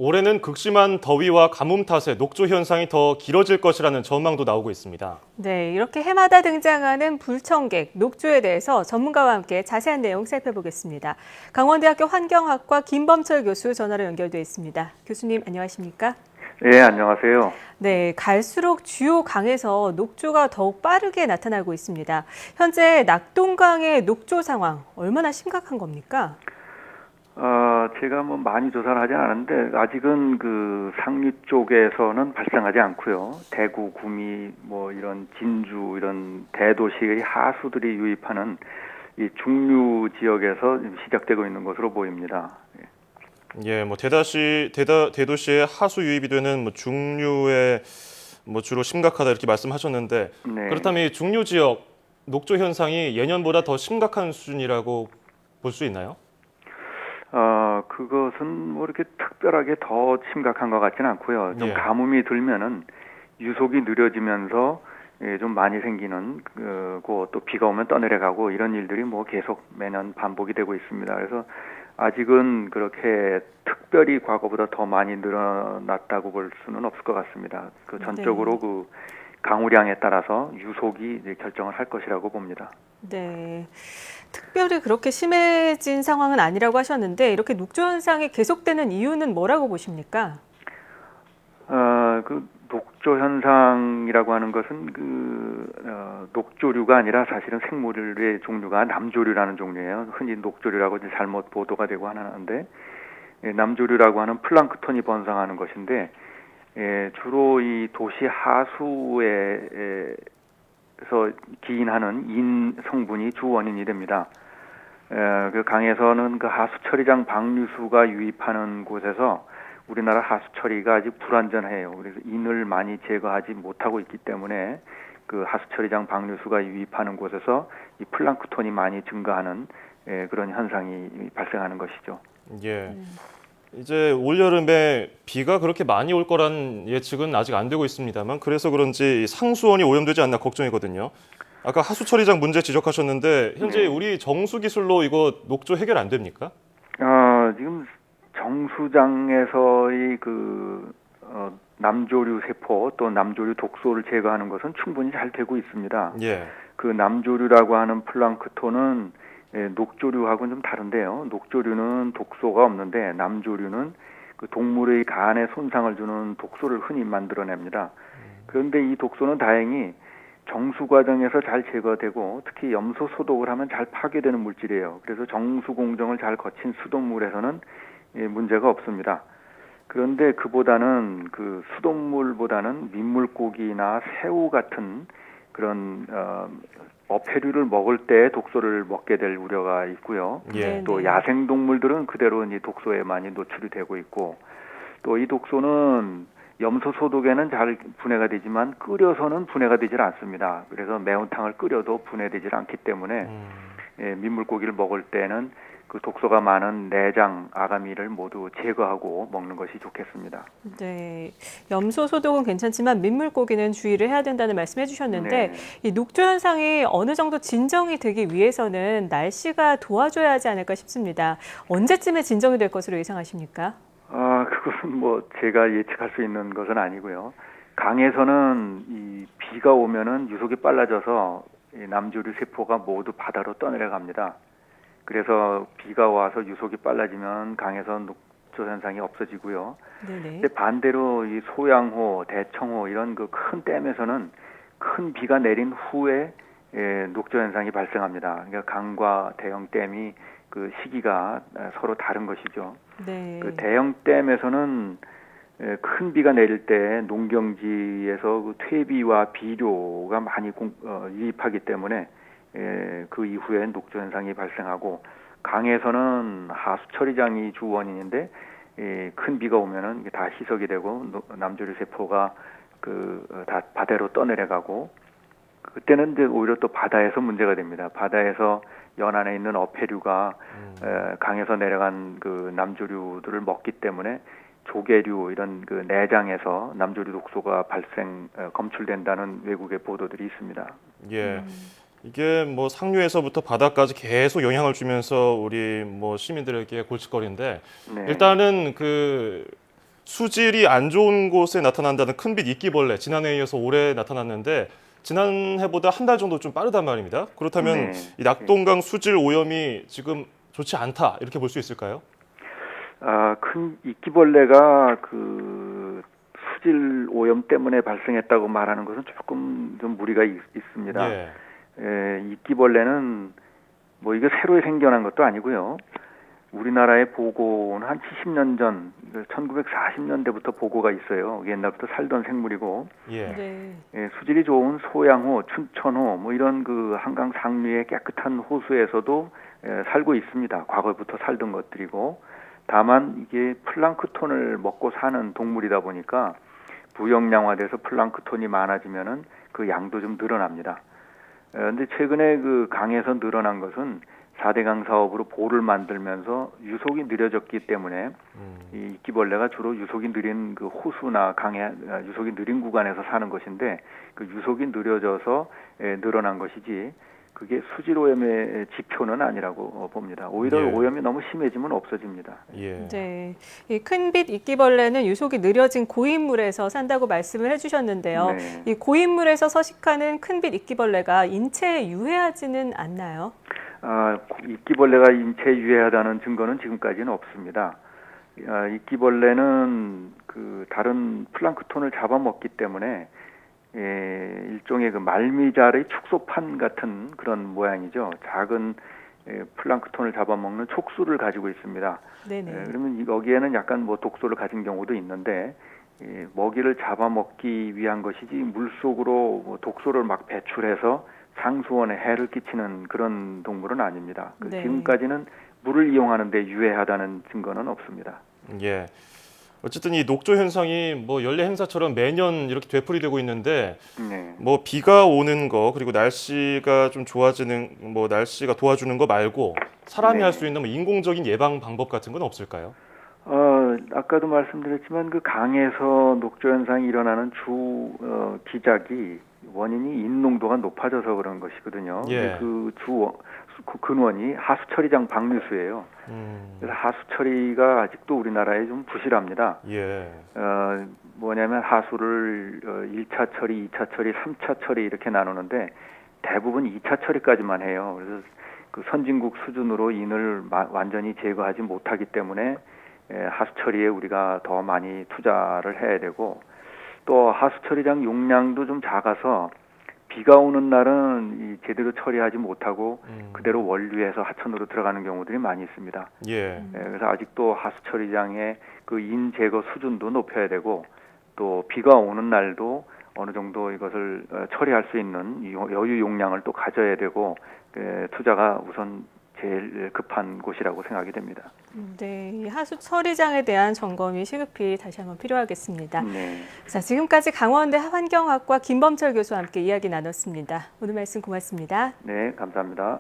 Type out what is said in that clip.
올해는 극심한 더위와 가뭄 탓에 녹조 현상이 더 길어질 것이라는 전망도 나오고 있습니다. 네, 이렇게 해마다 등장하는 불청객, 녹조에 대해서 전문가와 함께 자세한 내용 살펴보겠습니다. 강원대학교 환경학과 김범철 교수 전화로 연결돼 있습니다. 교수님 안녕하십니까? 네, 안녕하세요. 네, 갈수록 주요 강에서 녹조가 더욱 빠르게 나타나고 있습니다. 현재 낙동강의 녹조 상황 얼마나 심각한 겁니까? 제가 많이 조사를 하지 않았는데 아직은 그 상류 쪽에서는 발생하지 않고요. 대구, 구미, 이런 진주 이런 대도시의 하수들이 유입하는 이 중류 지역에서 시작되고 있는 것으로 보입니다. 예, 대도시의 하수 유입이 되는 중류에 주로 심각하다 이렇게 말씀하셨는데 네. 그렇다면 이 중류 지역 녹조 현상이 예년보다 더 심각한 수준이라고 볼 수 있나요? 그것은 이렇게 특별하게 더 심각한 것 같지는 않고요. 좀 예. 가뭄이 들면은 유속이 느려지면서 좀 많이 생기는 또 비가 오면 떠내려가고 이런 일들이 계속 매년 반복이 되고 있습니다. 그래서 아직은 그렇게 특별히 과거보다 더 많이 늘어났다고 볼 수는 없을 것 같습니다. 전적으로 그 강우량에 따라서 유속이 이제 결정을 할 것이라고 봅니다. 네. 특별히 그렇게 심해진 상황은 아니라고 하셨는데 이렇게 녹조 현상이 계속되는 이유는 뭐라고 보십니까? 그 녹조 현상이라고 하는 것은 녹조류가 아니라 사실은 생물의 종류가 남조류라는 종류예요. 흔히 녹조류라고 이제 잘못 보도가 되고 하는데 남조류라고 하는 플랑크톤이 번성하는 것인데 주로 이 도시 하수에서 기인하는 인 성분이 주 원인이 됩니다. 그 강에서는 그 하수 처리장 방류수가 유입하는 곳에서 우리나라 하수 처리가 아직 불완전해요. 그래서 인을 많이 제거하지 못하고 있기 때문에 그 하수 처리장 방류수가 유입하는 곳에서 이 플랑크톤이 많이 증가하는 그런 현상이 발생하는 것이죠. 예. 이제 올여름에 비가 그렇게 많이 올 거란 예측은 아직 안 되고 있습니다만 그래서 그런지 상수원이 오염되지 않나 걱정이거든요. 아까 하수 처리장 문제 지적하셨는데 현재 우리 정수 기술로 이거 녹조 해결 안 됩니까? 지금 정수장에서의 남조류 세포 또 남조류 독소를 제거하는 것은 충분히 잘 되고 있습니다. 예. 그 남조류라고 하는 플랑크톤은 녹조류하고는 좀 다른데요. 녹조류는 독소가 없는데 남조류는 그 동물의 간에 손상을 주는 독소를 흔히 만들어냅니다. 그런데 이 독소는 다행히 정수 과정에서 잘 제거되고 특히 염소 소독을 하면 잘 파괴되는 물질이에요. 그래서 정수 공정을 잘 거친 수돗물에서는 문제가 없습니다. 그런데 그보다는 그 수돗물보다는 민물고기나 새우 같은 그런 어패류를 먹을 때 독소를 먹게 될 우려가 있고요. 예. 또 야생 동물들은 그대로 이 독소에 많이 노출이 되고 있고 또 이 독소는 염소 소독에는 잘 분해가 되지만 끓여서는 분해가 되질 않습니다. 그래서 매운탕을 끓여도 분해되질 않기 때문에 민물고기를 먹을 때는 그 독소가 많은 내장, 아가미를 모두 제거하고 먹는 것이 좋겠습니다. 네, 염소 소독은 괜찮지만 민물고기는 주의를 해야 된다는 말씀해 주셨는데 이 녹조 현상이 어느 정도 진정이 되기 위해서는 날씨가 도와줘야 하지 않을까 싶습니다. 언제쯤에 진정이 될 것으로 예상하십니까? 그것은 제가 예측할 수 있는 것은 아니고요. 강에서는 이 비가 오면은 유속이 빨라져서 이 남조류 세포가 모두 바다로 떠내려갑니다. 그래서 비가 와서 유속이 빨라지면 강에서 녹조 현상이 없어지고요. 근데 반대로 이 소양호, 대청호 이런 그 큰 댐에서는 큰 비가 내린 후에 녹조 현상이 발생합니다. 그러니까 강과 대형 댐이 그 시기가 서로 다른 것이죠. 그 대형 댐에서는 큰 비가 내릴 때 농경지에서 그 퇴비와 비료가 많이 유입하기 때문에 그 이후에 녹조 현상이 발생하고 강에서는 하수 처리장이 주 원인인데 큰 비가 오면은 다 희석이 되고 남조류 세포가 다 바다로 떠내려가고 그때는 이제 오히려 또 바다에서 문제가 됩니다. 바다에서 연안에 있는 어패류가 강에서 내려간 그 남조류들을 먹기 때문에 조개류 이런 그 내장에서 남조류 독소가 검출된다는 외국의 보도들이 있습니다. 예. 이게 상류에서부터 바다까지 계속 영향을 주면서 우리 시민들에게 골칫거리인데 일단은 수질이 안 좋은 곳에 나타난다는 큰빛 이끼벌레 지난해에 이어서 올해 나타났는데 지난해보다 한 달 정도 좀 빠르단 말입니다. 그렇다면 네. 이 낙동강 수질 오염이 지금 좋지 않다 이렇게 볼 수 있을까요? 큰 이끼벌레가 그 수질 오염 때문에 발생했다고 말하는 것은 조금 좀 무리가 있습니다. 예. 이끼벌레는 뭐 이게 새로 생겨난 것도 아니고요. 우리나라의 보고는 한 70년 전, 1940년대부터 보고가 있어요. 옛날부터 살던 생물이고, 예. 네. 수질이 좋은 소양호, 춘천호, 뭐 이런 그 한강 상류의 깨끗한 호수에서도 살고 있습니다. 과거부터 살던 것들이고, 다만 이게 플랑크톤을 먹고 사는 동물이다 보니까 부영양화돼서 플랑크톤이 많아지면은 그 양도 좀 늘어납니다. 근데 최근에 그 강에서 늘어난 것은 4대강 사업으로 보를 만들면서 유속이 느려졌기 때문에 이 이끼벌레가 주로 유속이 느린 그 호수나 강에 유속이 느린 구간에서 사는 것인데 그 유속이 느려져서 늘어난 것이지 그게 수질 오염의 지표는 아니라고 봅니다. 오히려 예. 오염이 너무 심해지면 없어집니다. 예. 네, 이 큰빛 이끼벌레는 유속이 느려진 고인물에서 산다고 말씀을 해주셨는데요. 네. 이 고인물에서 서식하는 큰빛 이끼벌레가 인체에 유해하지는 않나요? 이끼벌레가 인체에 유해하다는 증거는 지금까지는 없습니다. 이끼벌레는 그 다른 플랑크톤을 잡아먹기 때문에 일종의 그 말미잘의 축소판 같은 그런 모양이죠. 작은 플랑크톤을 잡아먹는 촉수를 가지고 있습니다. 네네. 그러면 여기에는 약간 뭐 독소를 가진 경우도 있는데 먹이를 잡아먹기 위한 것이지 물속으로 뭐 독소를 막 배출해서 상수원에 해를 끼치는 그런 동물은 아닙니다. 네. 지금까지는 물을 이용하는 데 유해하다는 증거는 없습니다. 예. 어쨌든 이 녹조 현상이 뭐 연례 행사처럼 매년 이렇게 되풀이되고 있는데 네. 뭐 비가 오는 거 그리고 날씨가 좀 좋아지는 뭐 날씨가 도와주는 거 말고 사람이 네. 할 수 있는 뭐 인공적인 예방 방법 같은 건 없을까요? 아까도 말씀드렸지만 그 강에서 녹조 현상이 일어나는 기작이 원인이 인농도가 높아져서 그런 것이거든요. 예. 그 근원이 하수 처리장 방류수예요. 그래서 하수 처리가 아직도 우리나라에 좀 부실합니다. 예. 뭐냐면 하수를 1차 처리, 2차 처리, 3차 처리 이렇게 나누는데 대부분 2차 처리까지만 해요. 그래서 그 선진국 수준으로 인을 완전히 제거하지 못하기 때문에 하수 처리에 우리가 더 많이 투자를 해야 되고 또 하수 처리장 용량도 좀 작아서 비가 오는 날은 제대로 처리하지 못하고 그대로 원류해서 하천으로 들어가는 경우들이 많이 있습니다. 예. 그래서 아직도 하수 처리장의 그 인 제거 수준도 높여야 되고 또 비가 오는 날도 어느 정도 이것을 처리할 수 있는 여유 용량을 또 가져야 되고 투자가 우선 제일 급한 곳이라고 생각이 됩니다. 네, 이 하수 처리장에 대한 점검이 시급히 다시 한번 필요하겠습니다. 네. 자, 지금까지 강원대 환경학과 김범철 교수와 함께 이야기 나눴습니다. 오늘 말씀 고맙습니다. 네, 감사합니다.